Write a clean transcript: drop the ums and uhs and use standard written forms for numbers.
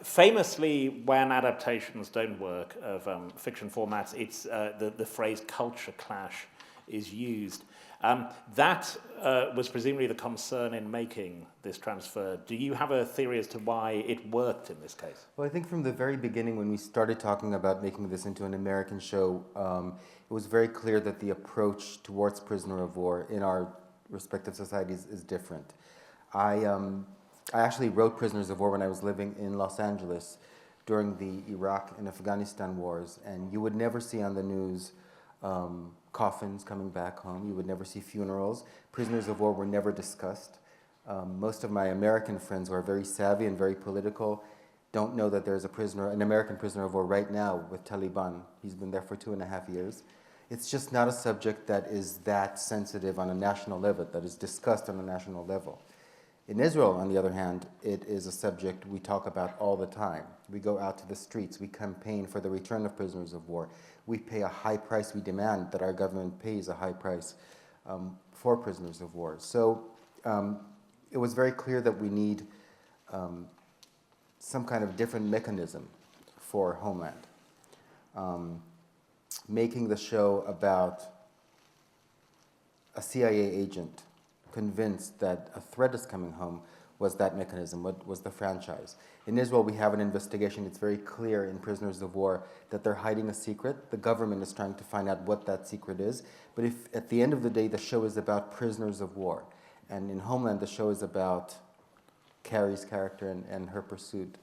famously, when adaptations don't work of fiction formats, it's the phrase culture clash is used. That was presumably the concern in making this transfer. Do you have a theory as to why it worked in this case? Well, I think from the very beginning, when we started talking about making this into an American show, it was very clear that the approach towards prisoner of war in our respective societies is different. I actually wrote Prisoners of War when I was living in Los Angeles during the Iraq and Afghanistan wars, and you would never see on the news coffins coming back home. You would never see funerals. Prisoners of war were never discussed. Most of my American friends who are very savvy and very political don't know that there's an American prisoner of war right now with Taliban. He's been there for 2.5 years. It's just not a subject that is that sensitive on a national level, that is discussed on a national level. In Israel, on the other hand, it is a subject we talk about all the time. We go out to the streets, we campaign for the return of prisoners of war. We pay a high price, we demand that our government pays a high price for prisoners of war. So it was very clear that we need some kind of different mechanism for Homeland. Making the show about a CIA agent convinced that a threat is coming home was that mechanism, was the franchise. In Israel, we have an investigation. It's very clear in Prisoners of War that they're hiding a secret. The government is trying to find out what that secret is. But if at the end of the day, the show is about prisoners of war, and in Homeland, the show is about Carrie's character and her pursuit